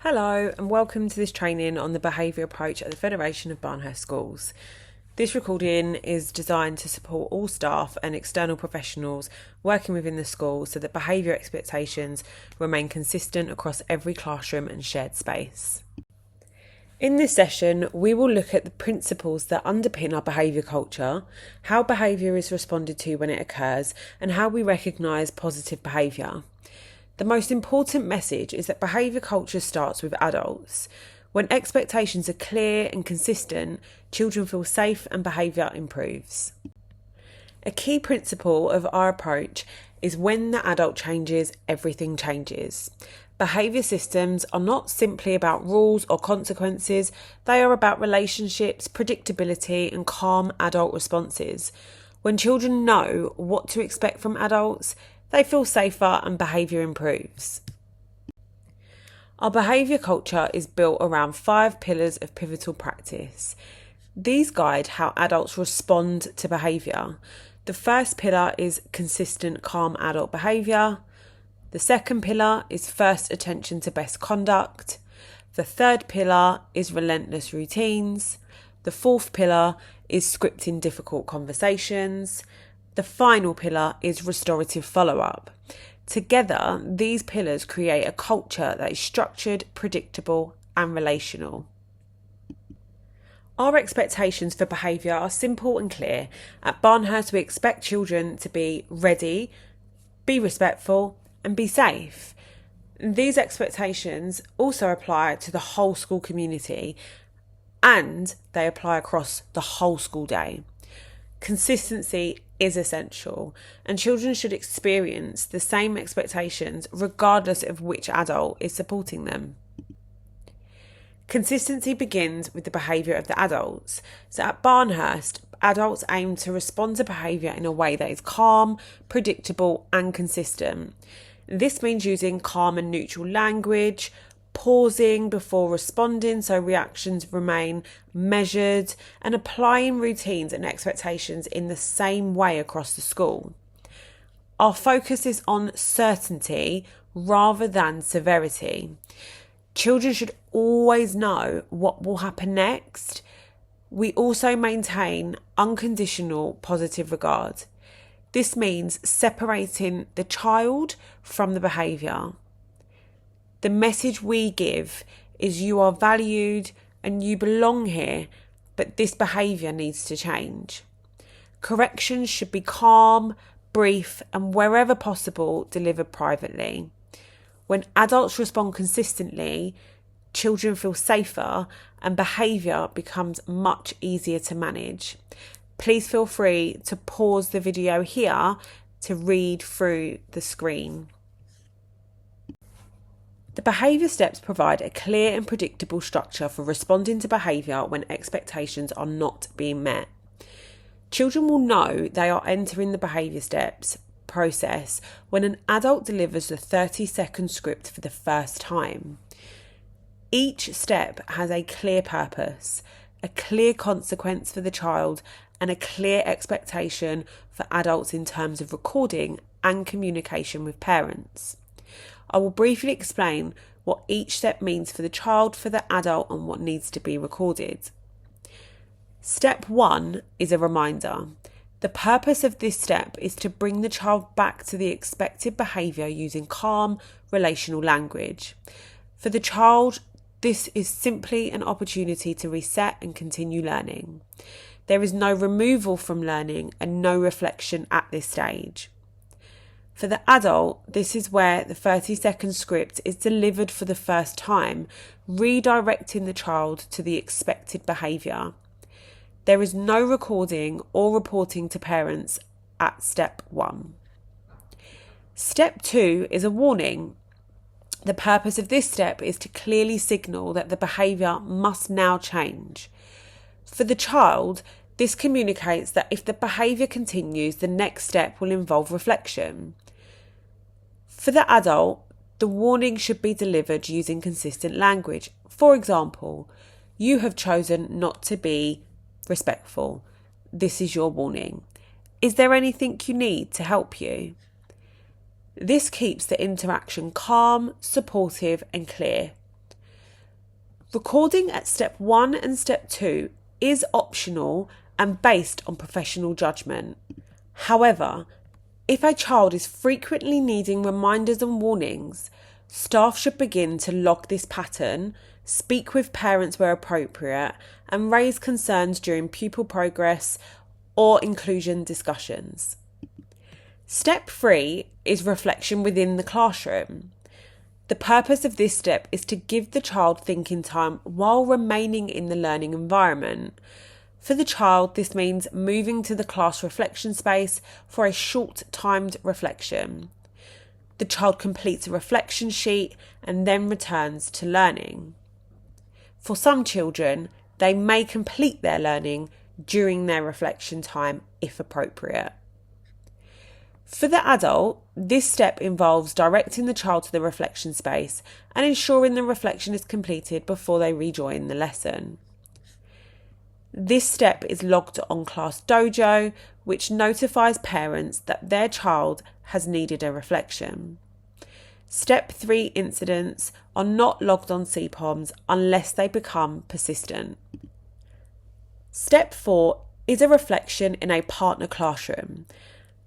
Hello and welcome to this training on the behaviour approach at the Federation of Barnhurst Schools. This recording is designed to support all staff and external professionals working within the school so that behaviour expectations remain consistent across every classroom and shared space. In this session, we will look at the principles that underpin our behaviour culture, how behaviour is responded to when it occurs, and how we recognise positive behaviour. The most important message is that behaviour culture starts with adults. When expectations are clear and consistent, children feel safe and behaviour improves. A key principle of our approach is when the adult changes, everything changes. Behaviour systems are not simply about rules or consequences, they are about relationships, predictability and calm adult responses. When children know what to expect from adults, they feel safer and behaviour improves. Our behaviour culture is built around 5 pillars of pivotal practice. These guide how adults respond to behaviour. The first pillar is consistent, calm adult behaviour. The second pillar is first attention to best conduct. The third pillar is relentless routines. The fourth pillar is scripting difficult conversations. The final pillar is restorative follow-up. Together, these pillars create a culture that is structured, predictable and relational. Our expectations for behaviour are simple and clear. At Barnhurst, we expect children to be ready, be respectful and be safe. These expectations also apply to the whole school community and they apply across the whole school day. Consistency is essential and children should experience the same expectations regardless of which adult is supporting them. Consistency begins with the behaviour of the adults. So at Barnhurst, adults aim to respond to behaviour in a way that is calm, predictable and consistent. This means using calm and neutral language, pausing before responding so reactions remain measured, and applying routines and expectations in the same way across the school. Our focus is on certainty rather than severity. Children should always know what will happen next. We also maintain unconditional positive regard. This means separating the child from the behaviour. The message we give is you are valued and you belong here, but this behaviour needs to change. Corrections should be calm, brief, and wherever possible, delivered privately. When adults respond consistently, children feel safer and behaviour becomes much easier to manage. Please feel free to pause the video here to read through the screen. The behaviour steps provide a clear and predictable structure for responding to behaviour when expectations are not being met. Children will know they are entering the behaviour steps process when an adult delivers the 30-second script for the first time. Each step has a clear purpose, a clear consequence for the child, and a clear expectation for adults in terms of recording and communication with parents. I will briefly explain what each step means for the child, for the adult, and what needs to be recorded. Step 1 is a reminder. The purpose of this step is to bring the child back to the expected behaviour using calm, relational language. For the child, this is simply an opportunity to reset and continue learning. There is no removal from learning and no reflection at this stage. For the adult, this is where the 30-second script is delivered for the first time, redirecting the child to the expected behaviour. There is no recording or reporting to parents at step 1. Step 2 is a warning. The purpose of this step is to clearly signal that the behaviour must now change. For the child, this communicates that if the behaviour continues, the next step will involve reflection. For the adult, the warning should be delivered using consistent language. For example, you have chosen not to be respectful. This is your warning. Is there anything you need to help you? This keeps the interaction calm, supportive and clear. Recording at step 1 and step 2 is optional and based on professional judgment. However, if a child is frequently needing reminders and warnings, staff should begin to log this pattern, speak with parents where appropriate, and raise concerns during pupil progress or inclusion discussions. Step 3 is reflection within the classroom. The purpose of this step is to give the child thinking time while remaining in the learning environment. For the child, this means moving to the class reflection space for a short-timed reflection. The child completes a reflection sheet and then returns to learning. For some children, they may complete their learning during their reflection time if appropriate. For the adult, this step involves directing the child to the reflection space and ensuring the reflection is completed before they rejoin the lesson. This step is logged on Class Dojo, which notifies parents that their child has needed a reflection. Step 3 incidents are not logged on CPOMs unless they become persistent. Step 4 is a reflection in a partner classroom.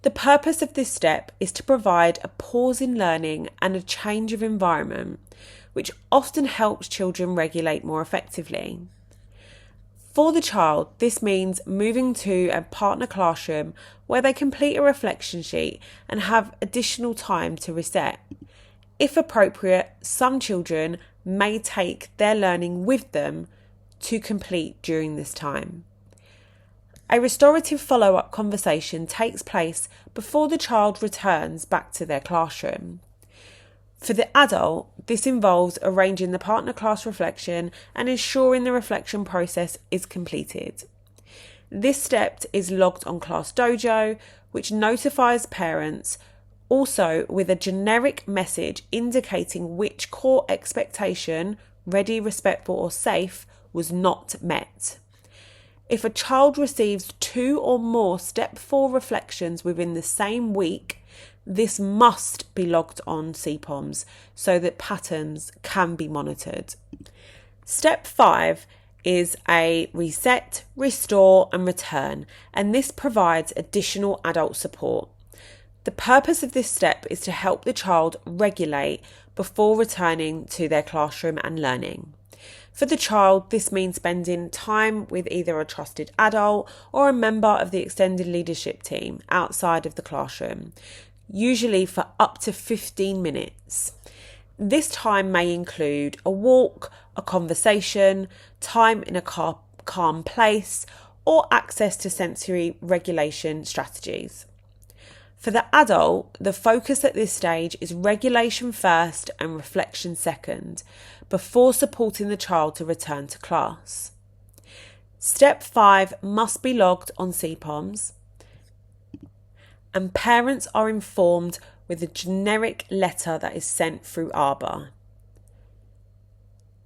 The purpose of this step is to provide a pause in learning and a change of environment, which often helps children regulate more effectively. For the child, this means moving to a partner classroom where they complete a reflection sheet and have additional time to reset. If appropriate, some children may take their learning with them to complete during this time. A restorative follow-up conversation takes place before the child returns back to their classroom. For the adult, this involves arranging the partner class reflection and ensuring the reflection process is completed. This step is logged on Class Dojo, which notifies parents, also with a generic message indicating which core expectation, ready, respectful or safe, was not met. If a child receives 2 or more step 4 reflections within the same week, this must be logged on CPOMs so that patterns can be monitored. Step 5 is a reset, restore and return, and this provides additional adult support. The purpose of this step is to help the child regulate before returning to their classroom and learning. For the child, this means spending time with either a trusted adult or a member of the extended leadership team outside of the classroom, usually for up to 15 minutes. This time may include a walk, a conversation, time in a calm place, or access to sensory regulation strategies. For the adult, the focus at this stage is regulation first and reflection second, before supporting the child to return to class. Step 5 must be logged on CPOMs, and parents are informed with a generic letter that is sent through ARBA.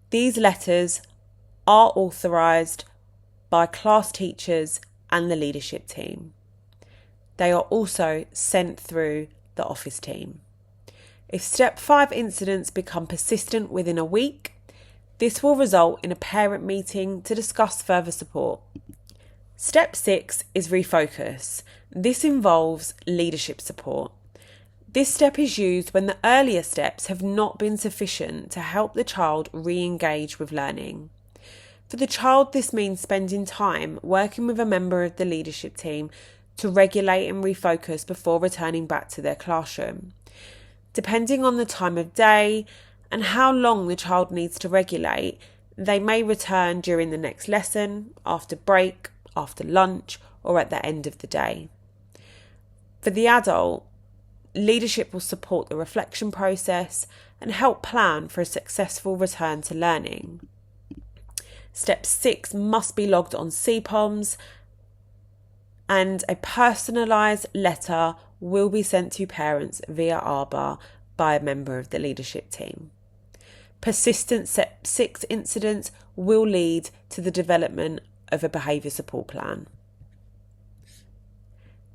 These letters are authorised by class teachers and the leadership team. They are also sent through the office team. If step 5 incidents become persistent within a week, this will result in a parent meeting to discuss further support. Step 6 is refocus. This involves leadership support. This step is used when the earlier steps have not been sufficient to help the child re-engage with learning. For the child, this means spending time working with a member of the leadership team to regulate and refocus before returning back to their classroom. Depending on the time of day and how long the child needs to regulate, they may return during the next lesson, after break, after lunch, or at the end of the day. For the adult, leadership will support the reflection process and help plan for a successful return to learning. Step 6 must be logged on CPOMs, and a personalised letter will be sent to parents via ARBA by a member of the leadership team. Persistent Step 6 incidents will lead to the development of a behaviour support plan.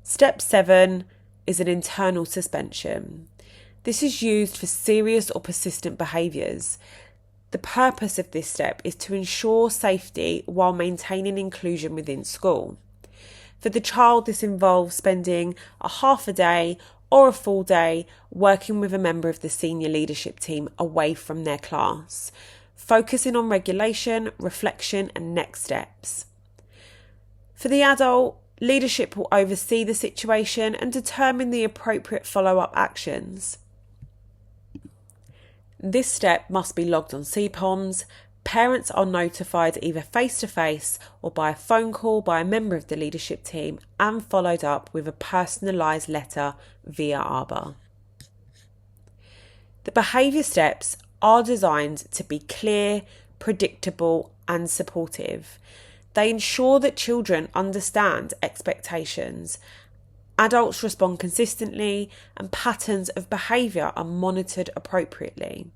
Step 7 is an internal suspension. This is used for serious or persistent behaviours. The purpose of this step is to ensure safety while maintaining inclusion within school. For the child, this involves spending a half a day or a full day working with a member of the senior leadership team away from their class, focusing on regulation, reflection, and next steps. For the adult, leadership will oversee the situation and determine the appropriate follow-up actions. This step must be logged on CPOMs. Parents are notified either face-to-face or by a phone call by a member of the leadership team and followed up with a personalised letter via ARBA. The behaviour steps are designed to be clear, predictable and supportive. They ensure that children understand expectations, adults respond consistently, and patterns of behaviour are monitored appropriately.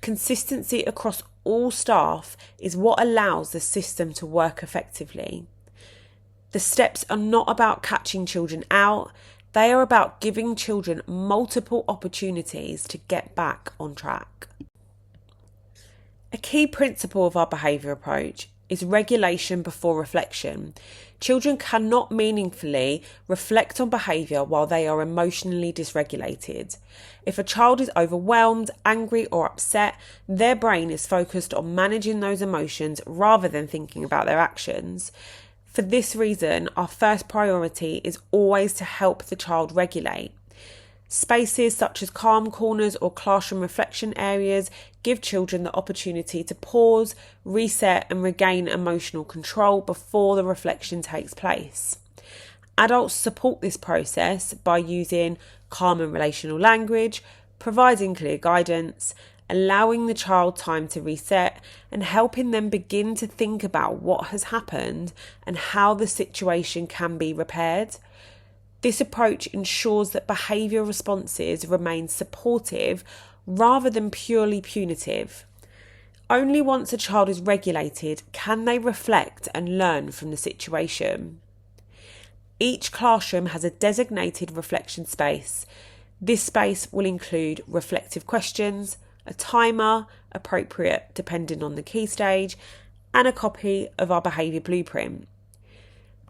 Consistency across all staff is what allows the system to work effectively. The steps are not about catching children out, they are about giving children multiple opportunities to get back on track. A key principle of our behaviour approach is regulation before reflection. Children cannot meaningfully reflect on behaviour while they are emotionally dysregulated. If a child is overwhelmed, angry or upset, their brain is focused on managing those emotions rather than thinking about their actions. For this reason, our first priority is always to help the child regulate. Spaces such as calm corners or classroom reflection areas give children the opportunity to pause, reset and regain emotional control before the reflection takes place. Adults support this process by using calm and relational language, providing clear guidance, allowing the child time to reset and helping them begin to think about what has happened and how the situation can be repaired. This approach ensures that behaviour responses remain supportive rather than purely punitive. Only once a child is regulated can they reflect and learn from the situation. Each classroom has a designated reflection space. This space will include reflective questions, a timer, appropriate depending on the key stage, and a copy of our behaviour blueprint.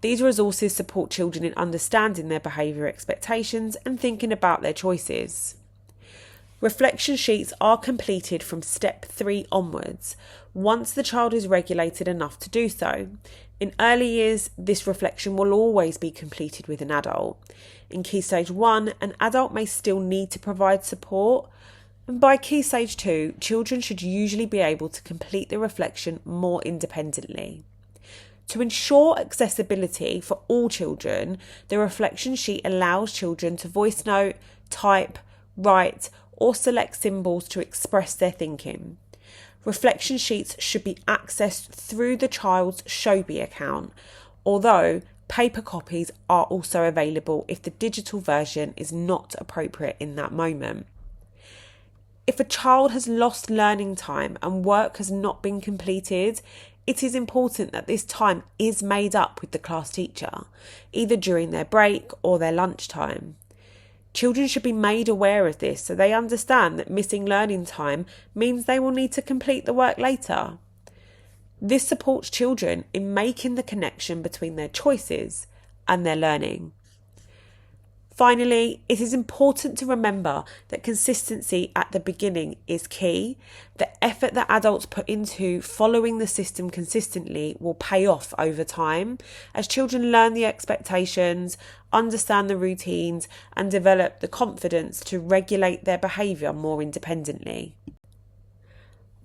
These resources support children in understanding their behaviour expectations and thinking about their choices. Reflection sheets are completed from step 3 onwards, once the child is regulated enough to do so. In early years, this reflection will always be completed with an adult. In Key Stage 1, an adult may still need to provide support, and by Key Stage 2, children should usually be able to complete the reflection more independently. To ensure accessibility for all children, the reflection sheet allows children to voice note, type, write, or select symbols to express their thinking. Reflection sheets should be accessed through the child's Showbie account, although paper copies are also available if the digital version is not appropriate in that moment. If a child has lost learning time and work has not been completed, it is important that this time is made up with the class teacher, either during their break or their lunchtime. Children should be made aware of this so they understand that missing learning time means they will need to complete the work later. This supports children in making the connection between their choices and their learning. Finally, it is important to remember that consistency at the beginning is key. The effort that adults put into following the system consistently will pay off over time as children learn the expectations, understand the routines, and develop the confidence to regulate their behaviour more independently.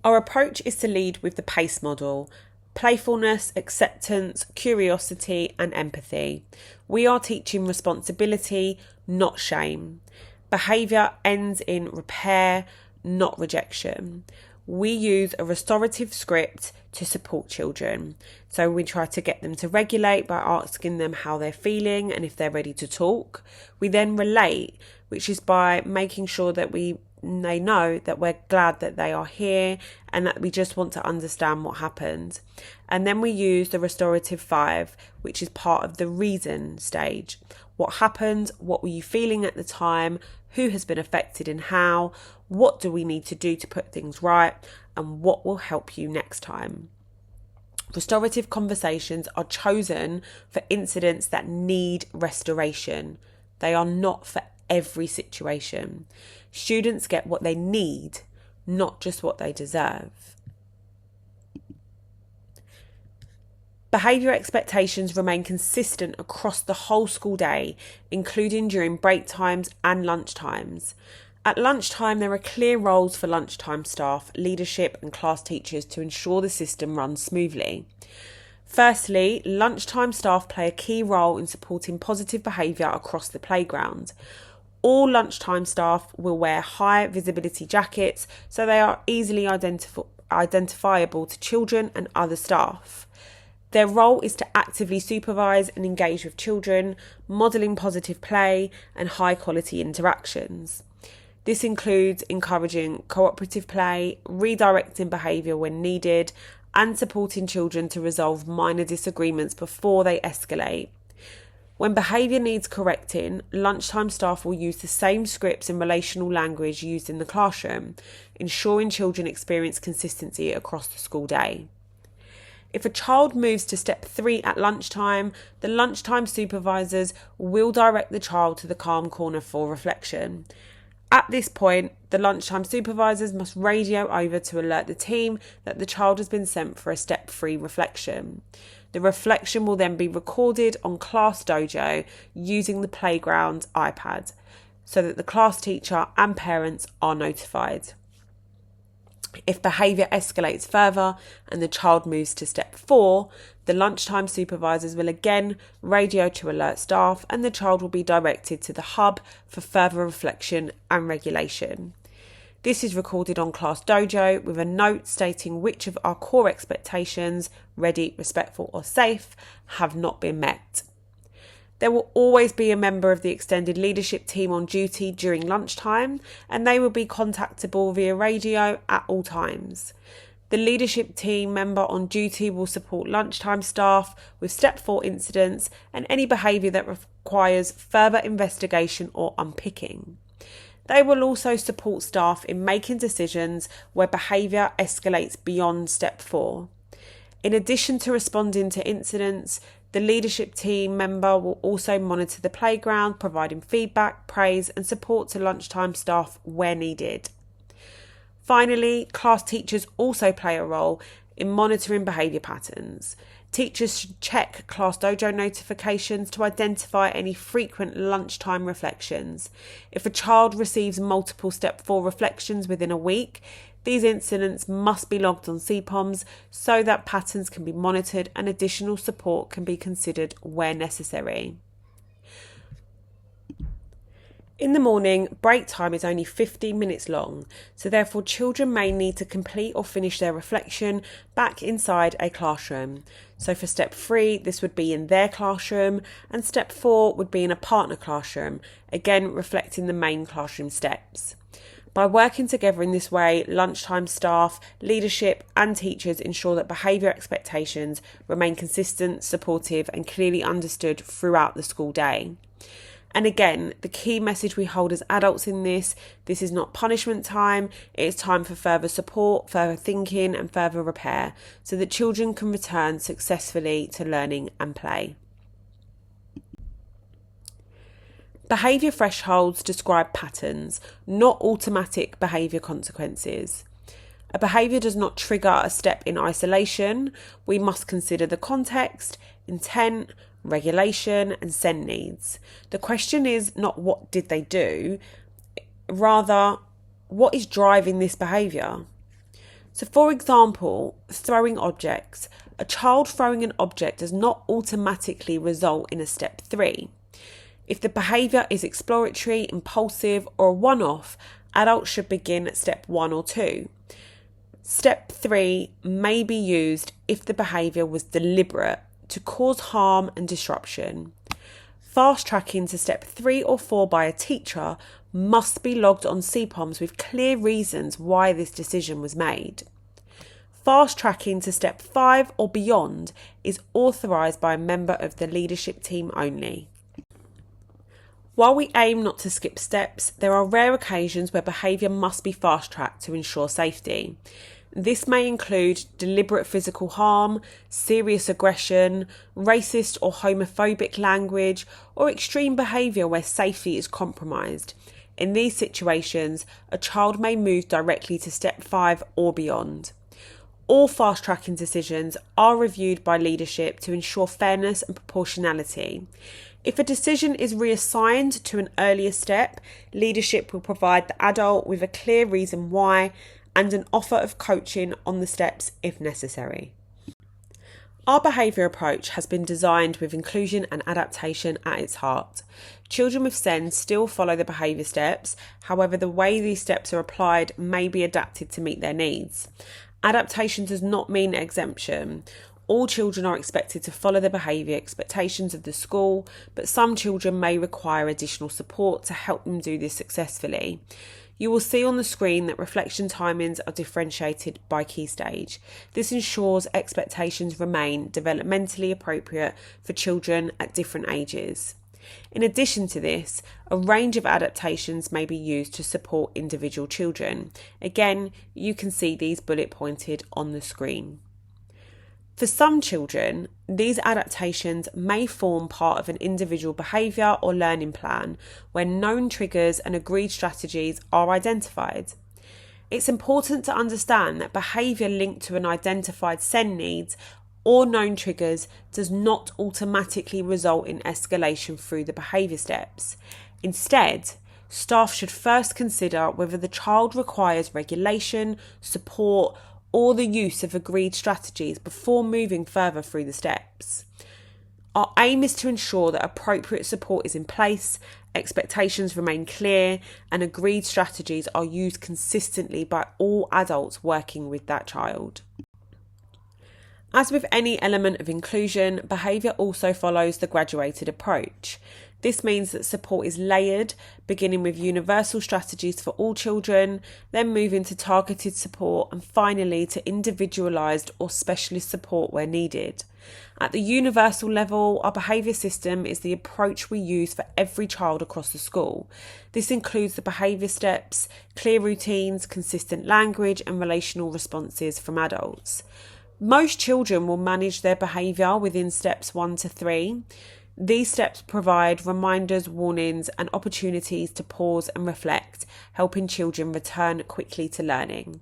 Our approach is to lead with the PACE model: playfulness, acceptance, curiosity, and empathy. We are teaching responsibility, not shame. Behaviour ends in repair, not rejection. We use a restorative script to support children. So we try to get them to regulate by asking them how they're feeling and if they're ready to talk. We then relate, which is by making sure that they know that we're glad that they are here and that we just want to understand what happened. And then we use the restorative 5, which is part of the reason stage. What happened? What were you feeling at the time? Who has been affected and how? What do we need to do to put things right? and what will help you next time. Restorative conversations are chosen for incidents that need restoration. They are not for every situation. Students get what they need, not just what they deserve. Behaviour expectations remain consistent across the whole school day, including during break times and lunch times. At lunchtime, there are clear roles for lunchtime staff, leadership and class teachers to ensure the system runs smoothly. Firstly, lunchtime staff play a key role in supporting positive behaviour across the playground. All lunchtime staff will wear high visibility jackets so they are easily identifiable to children and other staff. Their role is to actively supervise and engage with children, modelling positive play and high quality interactions. This includes encouraging cooperative play, redirecting behaviour when needed, and supporting children to resolve minor disagreements before they escalate. When behaviour needs correcting, lunchtime staff will use the same scripts and relational language used in the classroom, ensuring children experience consistency across the school day. If a child moves to step 3 at lunchtime, the lunchtime supervisors will direct the child to the calm corner for reflection. At this point, the lunchtime supervisors must radio over to alert the team that the child has been sent for a step 3 reflection. The reflection will then be recorded on Class Dojo using the playground iPad so that the class teacher and parents are notified. If behaviour escalates further and the child moves to step 4, the lunchtime supervisors will again radio to alert staff and the child will be directed to the hub for further reflection and regulation. This is recorded on Class Dojo with a note stating which of our core expectations, ready, respectful or safe, have not been met. There will always be a member of the extended leadership team on duty during lunchtime and they will be contactable via radio at all times. The leadership team member on duty will support lunchtime staff with step 4 incidents and any behaviour that requires further investigation or unpicking. They will also support staff in making decisions where behaviour escalates beyond step 4. In addition to responding to incidents, the leadership team member will also monitor the playground, providing feedback, praise and support to lunchtime staff where needed. Finally, class teachers also play a role in monitoring behaviour patterns. Teachers should check Class Dojo notifications to identify any frequent lunchtime reflections. If a child receives multiple Step 4 reflections within a week, these incidents must be logged on CPOMs so that patterns can be monitored and additional support can be considered where necessary. In the morning, break time is only 15 minutes long, so therefore children may need to complete or finish their reflection back inside a classroom. So for step 3, this would be in their classroom, and step 4 would be in a partner classroom, again reflecting the main classroom steps. By working together in this way, lunchtime staff, leadership and teachers ensure that behaviour expectations remain consistent, supportive and clearly understood throughout the school day. And again, the key message we hold as adults in this is not punishment time, it is time for further support, further thinking and further repair so that children can return successfully to learning and play. Behaviour thresholds describe patterns, not automatic behaviour consequences. A behaviour does not trigger a step in isolation. We must consider the context, intent, regulation and SEND needs. The question is not what did they do, rather what is driving this behaviour. So for example, throwing objects. A child throwing an object does not automatically result in a step 3. If the behaviour is exploratory, impulsive or a one-off, adults should begin at step 1 or 2. Step 3 may be used if the behaviour was deliberate to cause harm and disruption. Fast tracking to step 3 or 4 by a teacher must be logged on CPOMs with clear reasons why this decision was made. Fast tracking to step 5 or beyond is authorised by a member of the leadership team only. While we aim not to skip steps, there are rare occasions where behaviour must be fast tracked to ensure safety. This may include deliberate physical harm, serious aggression, racist or homophobic language, or extreme behaviour where safety is compromised. In these situations, a child may move directly to step 5 or beyond. All fast-tracking decisions are reviewed by leadership to ensure fairness and proportionality. If a decision is reassigned to an earlier step, leadership will provide the adult with a clear reason why and an offer of coaching on the steps if necessary. Our behaviour approach has been designed with inclusion and adaptation at its heart. Children with SEND still follow the behaviour steps, however the way these steps are applied may be adapted to meet their needs. Adaptation does not mean exemption. All children are expected to follow the behaviour expectations of the school, but some children may require additional support to help them do this successfully. You will see on the screen that reflection timings are differentiated by key stage. This ensures expectations remain developmentally appropriate for children at different ages. In addition to this, a range of adaptations may be used to support individual children. Again, you can see these bullet pointed on the screen. For some children, these adaptations may form part of an individual behaviour or learning plan where known triggers and agreed strategies are identified. It's important to understand that behaviour linked to an identified SEND needs or known triggers does not automatically result in escalation through the behaviour steps. Instead, staff should first consider whether the child requires regulation, support, or the use of agreed strategies before moving further through the steps. Our aim is to ensure that appropriate support is in place, expectations remain clear, and agreed strategies are used consistently by all adults working with that child. As with any element of inclusion, behaviour also follows the graduated approach. This means that support is layered, beginning with universal strategies for all children, then moving to targeted support, and finally to individualised or specialist support where needed. At the universal level, our behaviour system is the approach we use for every child across the school. This includes the behaviour steps, clear routines, consistent language, and relational responses from adults. Most children will manage their behaviour within steps 1 to 3. These steps provide reminders, warnings, and opportunities to pause and reflect, helping children return quickly to learning.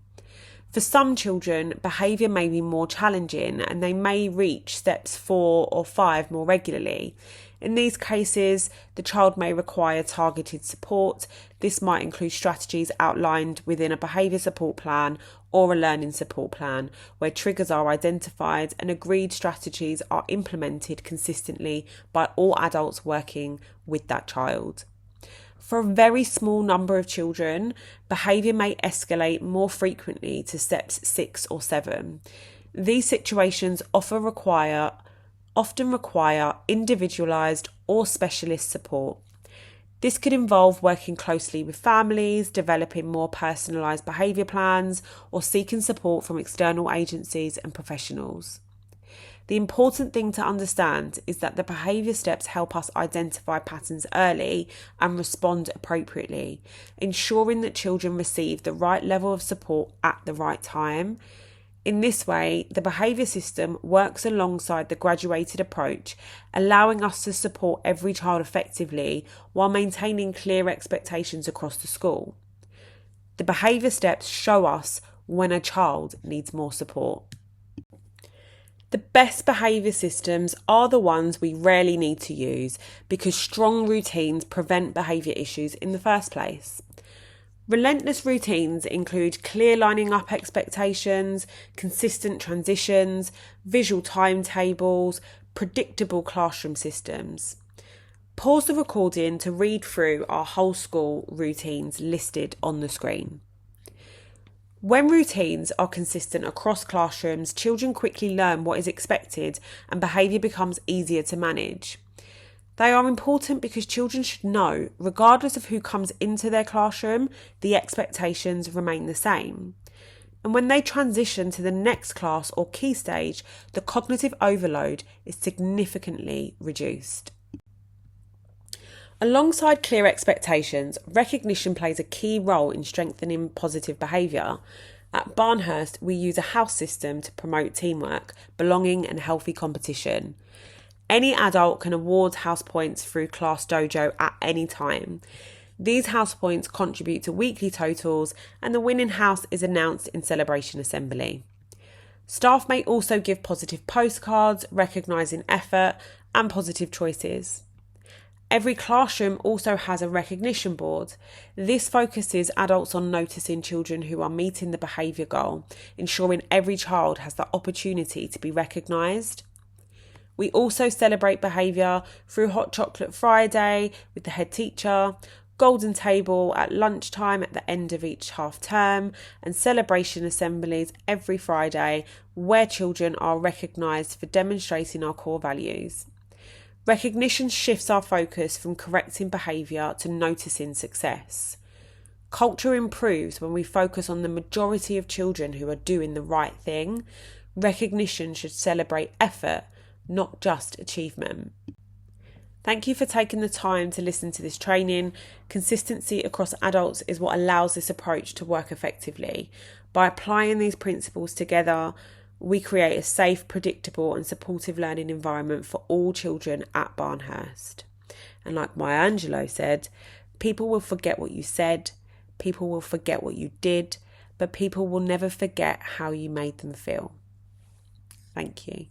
For some children, behaviour may be more challenging and they may reach steps 4 or 5 more regularly. In these cases, the child may require targeted support. This might include strategies outlined within a behaviour support plan or a learning support plan, where triggers are identified and agreed strategies are implemented consistently by all adults working with that child. For a very small number of children, behaviour may escalate more frequently to steps 6 or 7. These situations often require individualised or specialist support. This could involve working closely with families, developing more personalised behaviour plans, or seeking support from external agencies and professionals. The important thing to understand is that the behaviour steps help us identify patterns early and respond appropriately, ensuring that children receive the right level of support at the right time. In this way, the behaviour system works alongside the graduated approach, allowing us to support every child effectively while maintaining clear expectations across the school. The behaviour steps show us when a child needs more support. The best behaviour systems are the ones we rarely need to use because strong routines prevent behaviour issues in the first place. Relentless routines include clear lining up expectations, consistent transitions, visual timetables, predictable classroom systems. Pause the recording to read through our whole school routines listed on the screen. When routines are consistent across classrooms, children quickly learn what is expected and behaviour becomes easier to manage. They are important because children should know, regardless of who comes into their classroom, the expectations remain the same. And when they transition to the next class or key stage, the cognitive overload is significantly reduced. Alongside clear expectations, recognition plays a key role in strengthening positive behaviour. At Barnhurst, we use a house system to promote teamwork, belonging and healthy competition. Any adult can award house points through Class Dojo at any time. These house points contribute to weekly totals, and the winning house is announced in celebration assembly. Staff may also give positive postcards recognising effort and positive choices. Every classroom also has a recognition board. This focuses adults on noticing children who are meeting the behaviour goal, ensuring every child has the opportunity to be recognised. We also celebrate behaviour through Hot Chocolate Friday with the head teacher, Golden Table at lunchtime at the end of each half term, and celebration assemblies every Friday where children are recognised for demonstrating our core values. Recognition shifts our focus from correcting behaviour to noticing success. Culture improves when we focus on the majority of children who are doing the right thing. Recognition should celebrate effort, not just achievement. Thank you for taking the time to listen to this training. Consistency across adults is what allows this approach to work effectively. By applying these principles together, we create a safe, predictable and supportive learning environment for all children at Barnhurst. And like Maya Angelou said, people will forget what you said, people will forget what you did, but people will never forget how you made them feel. Thank you.